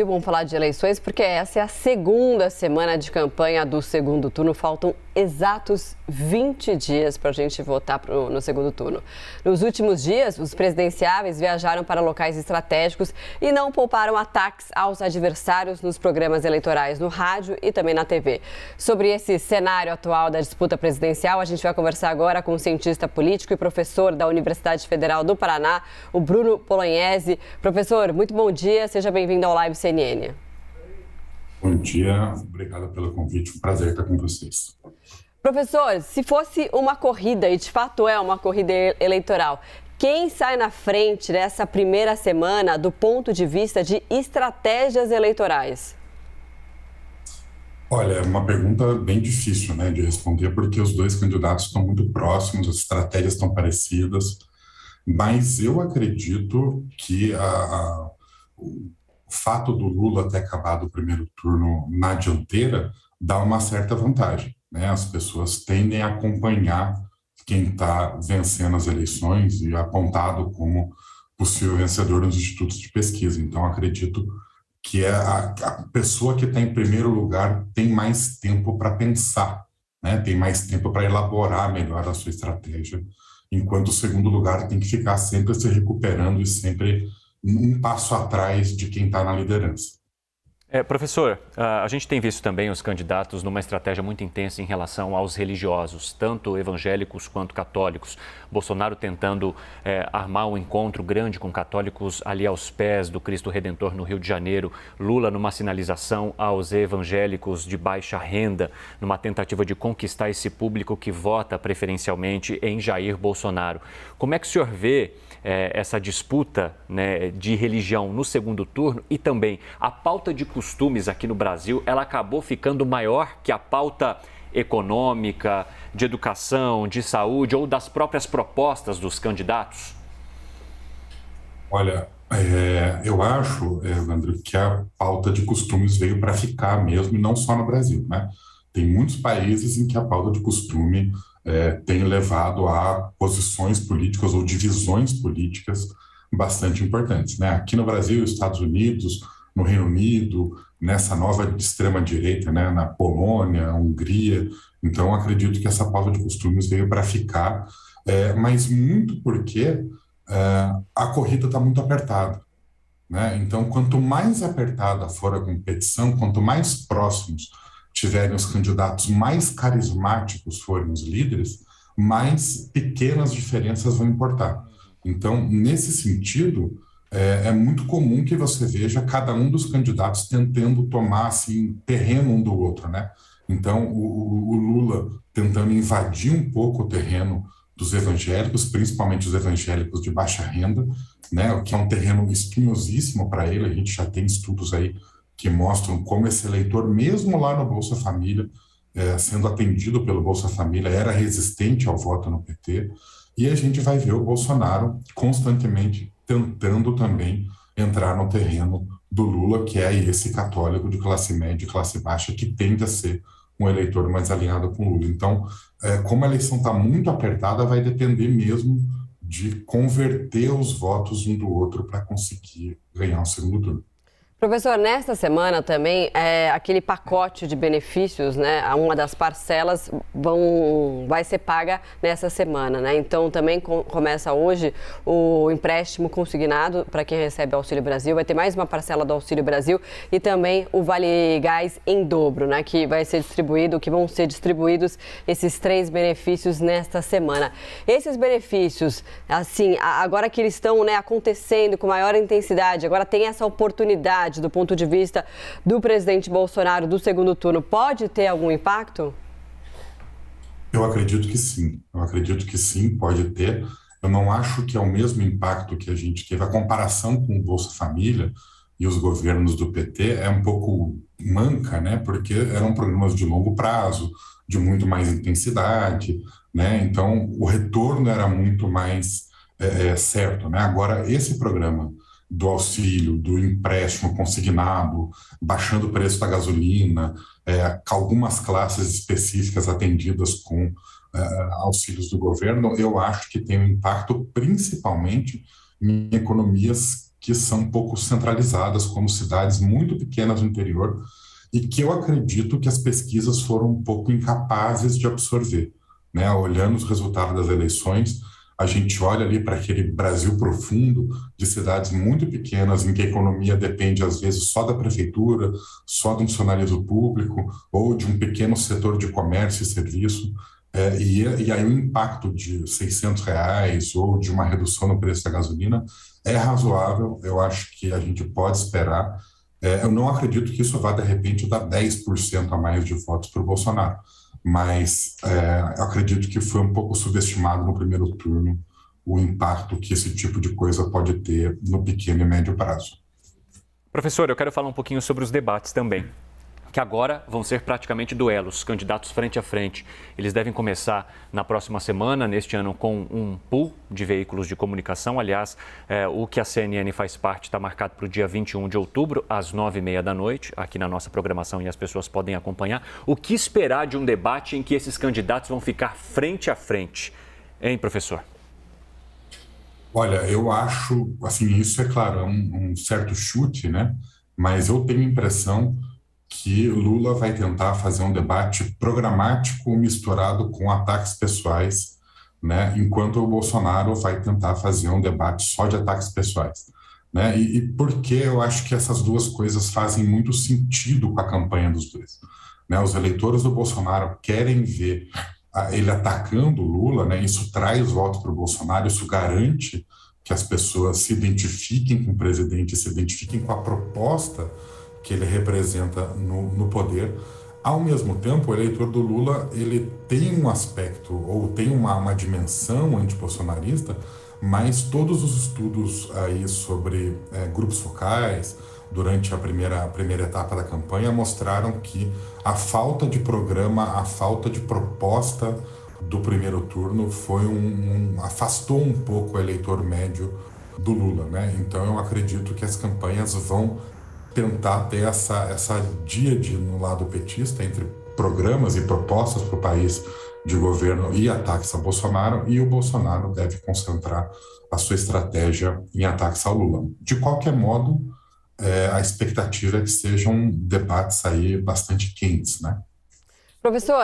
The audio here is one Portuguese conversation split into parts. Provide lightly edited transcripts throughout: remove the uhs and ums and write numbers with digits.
Vamos falar de eleições porque essa é a segunda semana de campanha do segundo turno. Faltam exatos 20 dias para a gente votar no segundo turno. Nos últimos dias, os presidenciáveis viajaram para locais estratégicos e não pouparam ataques aos adversários nos programas eleitorais no rádio e também na TV. Sobre esse cenário atual da disputa presidencial, a gente vai conversar agora com o cientista político e professor da Universidade Federal do Paraná, o Bruno Polognese. Professor, muito bom dia, seja bem-vindo ao Live CNN. Bom dia, obrigado pelo convite, um prazer estar com vocês. Professor, se fosse uma corrida, e de fato é uma corrida eleitoral, quem sai na frente nessa primeira semana do ponto de vista de estratégias eleitorais? Olha, é uma pergunta bem difícil, né, de responder, porque os dois candidatos estão muito próximos, as estratégias estão parecidas, mas eu acredito que o fato do Lula ter acabado o primeiro turno na dianteira dá uma certa vantagem, né? As pessoas tendem a acompanhar quem está vencendo as eleições e apontado como possível vencedor nos institutos de pesquisa. Então, acredito que a pessoa que está em primeiro lugar tem mais tempo para pensar, né? Tem mais tempo para elaborar melhor a sua estratégia, enquanto o segundo lugar tem que ficar sempre se recuperando e sempre um passo atrás de quem está na liderança. Professor, a gente tem visto também os candidatos numa estratégia muito intensa em relação aos religiosos, tanto evangélicos quanto católicos. Bolsonaro tentando armar um encontro grande com católicos ali aos pés do Cristo Redentor no Rio de Janeiro. Lula numa sinalização aos evangélicos de baixa renda, numa tentativa de conquistar esse público que vota preferencialmente em Jair Bolsonaro. Como é que o senhor vê essa disputa, né, de religião no segundo turno e também a pauta de costumes aqui no Brasil, ela acabou ficando maior que a pauta econômica, de educação, de saúde ou das próprias propostas dos candidatos? Olha, eu acho, Evandro, que a pauta de costumes veio para ficar mesmo, e não só no Brasil, né? Tem muitos países em que a pauta de costume tem levado a posições políticas ou divisões políticas bastante importantes, né? Aqui no Brasil, Estados Unidos, no Reino Unido, nessa nova extrema-direita, né? Na Polônia, Hungria. Então, acredito que essa pauta de costumes veio para ficar, mas muito porque a corrida está muito apertada, né? Então, quanto mais apertada for a competição, quanto mais próximos tiverem os candidatos, mais carismáticos forem os líderes, mais pequenas diferenças vão importar. Então, nesse sentido, é muito comum que você veja cada um dos candidatos tentando tomar assim, terreno um do outro, né? Então, o Lula tentando invadir um pouco o terreno dos evangélicos, principalmente os evangélicos de baixa renda, né? O que é um terreno espinhosíssimo para ele. A gente já tem estudos aí que mostram como esse eleitor, mesmo lá no Bolsa Família, sendo atendido pelo Bolsa Família, era resistente ao voto no PT. E a gente vai ver o Bolsonaro constantemente tentando também entrar no terreno do Lula, que é esse católico de classe média e classe baixa, que tende a ser um eleitor mais alinhado com o Lula. Então, como a eleição está muito apertada, vai depender mesmo de converter os votos um do outro para conseguir ganhar o segundo turno. Professor, nesta semana também, aquele pacote de benefícios, né, uma das parcelas vai ser paga nessa semana, né? Então, também começa hoje o empréstimo consignado para quem recebe Auxílio Brasil. Vai ter mais uma parcela do Auxílio Brasil e também o Vale Gás em dobro, né, que vai ser distribuído, que vão ser distribuídos esses 3 benefícios nesta semana. Esses benefícios, assim, agora que eles estão, né, acontecendo com maior intensidade, agora tem essa oportunidade do ponto de vista do presidente Bolsonaro do segundo turno, pode ter algum impacto? Eu acredito que sim. Eu acredito que sim, pode ter. Eu não acho que é o mesmo impacto que a gente teve. A comparação com o Bolsa Família e os governos do PT é um pouco manca, né? Porque eram programas de longo prazo, de muito mais intensidade, né? Então, o retorno era muito mais certo, né? Agora, esse programa do auxílio, do empréstimo consignado, baixando o preço da gasolina, algumas classes específicas atendidas com auxílios do governo, eu acho que tem um impacto principalmente em economias que são um pouco centralizadas, como cidades muito pequenas no interior, e que eu acredito que as pesquisas foram um pouco incapazes de absorver, né? Olhando os resultados das eleições, a gente olha ali para aquele Brasil profundo de cidades muito pequenas, em que a economia depende, às vezes, só da prefeitura, só do funcionalismo público, ou de um pequeno setor de comércio e serviço. E aí o impacto de R$ 600 ou de uma redução no preço da gasolina é razoável. Eu acho que a gente pode esperar. Eu não acredito que isso vá, de repente, dar 10% a mais de votos para o Bolsonaro, mas eu acredito que foi um pouco subestimado no primeiro turno o impacto que esse tipo de coisa pode ter no pequeno e médio prazo. Professor, eu quero falar um pouquinho sobre os debates também, que agora vão ser praticamente duelos, candidatos frente a frente. Eles devem começar na próxima semana, neste ano, com um pool de veículos de comunicação. Aliás, o que a CNN faz parte está marcado para o dia 21 de outubro, às 9h30 da noite, aqui na nossa programação, e as pessoas podem acompanhar. O que esperar de um debate em que esses candidatos vão ficar frente a frente? Hein, professor? Olha, eu acho, assim, isso é claro, um certo chute, né? Mas eu tenho a impressão que Lula vai tentar fazer um debate programático misturado com ataques pessoais, né? Enquanto o Bolsonaro vai tentar fazer um debate só de ataques pessoais, né? E por que eu acho que essas duas coisas fazem muito sentido com a campanha dos dois, né? Os eleitores do Bolsonaro querem ver ele atacando o Lula, né? Isso traz votos para o Bolsonaro, isso garante que as pessoas se identifiquem com o presidente, se identifiquem com a proposta que ele representa no poder. Ao mesmo tempo, o eleitor do Lula, ele tem um aspecto, ou tem uma dimensão antibolsonarista, mas todos os estudos aí sobre grupos focais, durante a primeira etapa da campanha, mostraram que a falta de programa, a falta de proposta do primeiro turno afastou um pouco o eleitor médio do Lula, né? Então eu acredito que as campanhas vão tentar ter essa díade no lado petista entre programas e propostas para o país de governo e ataques a Bolsonaro, e o Bolsonaro deve concentrar a sua estratégia em ataques ao Lula. De qualquer modo, a expectativa é que sejam debates aí bastante quentes, né? Professor,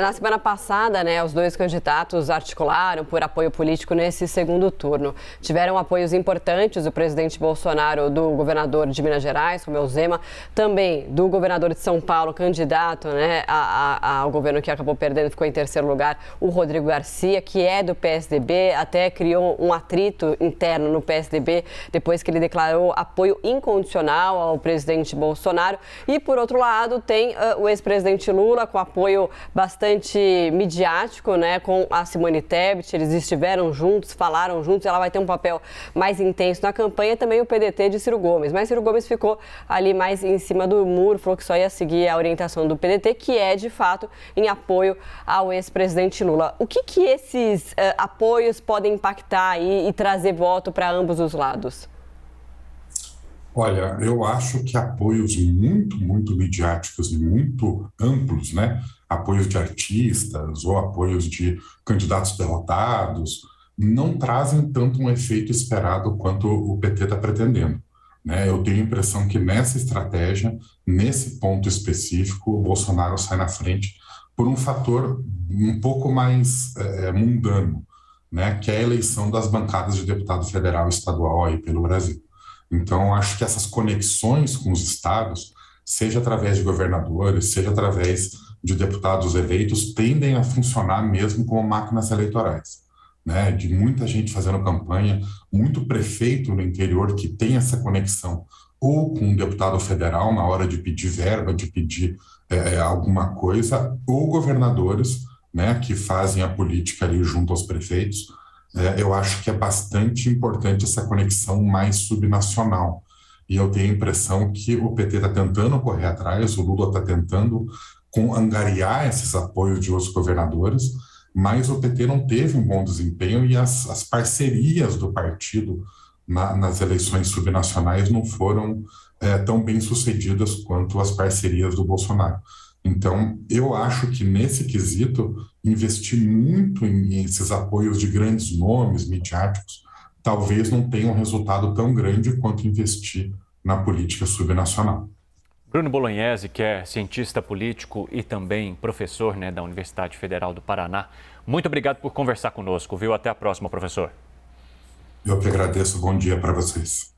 na semana passada, né, os dois candidatos articularam por apoio político nesse segundo turno. Tiveram apoios importantes do presidente Bolsonaro, do governador de Minas Gerais, Romeu Zema, também do governador de São Paulo, candidato, né, ao governo que acabou perdendo, ficou em terceiro lugar, o Rodrigo Garcia, que é do PSDB, até criou um atrito interno no PSDB depois que ele declarou apoio incondicional ao presidente Bolsonaro. E, por outro lado, tem o ex-presidente Lula, com apoio bastante midiático, né, com a Simone Tebet. Eles estiveram juntos, falaram juntos, ela vai ter um papel mais intenso na campanha, também o PDT de Ciro Gomes. Mas Ciro Gomes ficou ali mais em cima do muro, falou que só ia seguir a orientação do PDT, que é, de fato, em apoio ao ex-presidente Lula. O que esses apoios podem impactar e trazer voto para ambos os lados? Olha, eu acho que apoios muito midiáticos e muito amplos, né? Apoios de artistas ou apoios de candidatos derrotados, não trazem tanto um efeito esperado quanto o PT está pretendendo, né? Eu tenho a impressão que nessa estratégia, nesse ponto específico, o Bolsonaro sai na frente por um fator um pouco mais mundano, né? Que é a eleição das bancadas de deputado federal e estadual aí pelo Brasil. Então, acho que essas conexões com os estados, seja através de governadores, seja através de deputados eleitos, tendem a funcionar mesmo como máquinas eleitorais, né? De muita gente fazendo campanha, muito prefeito no interior que tem essa conexão, ou com um deputado federal na hora de pedir verba, de pedir alguma coisa, ou governadores, né, que fazem a política ali junto aos prefeitos. Eu acho que é bastante importante essa conexão mais subnacional. E eu tenho a impressão que o PT está tentando correr atrás, o Lula está tentando angariar esses apoios de outros governadores, mas o PT não teve um bom desempenho e as parcerias do partido nas eleições subnacionais não foram tão bem sucedidas quanto as parcerias do Bolsonaro. Então, eu acho que nesse quesito, investir muito em esses apoios de grandes nomes midiáticos talvez não tenha um resultado tão grande quanto investir na política subnacional. Bruno Bolognesi, que é cientista político e também professor, né, da Universidade Federal do Paraná, muito obrigado por conversar conosco, viu? Até a próxima, professor. Eu que agradeço. Bom dia para vocês.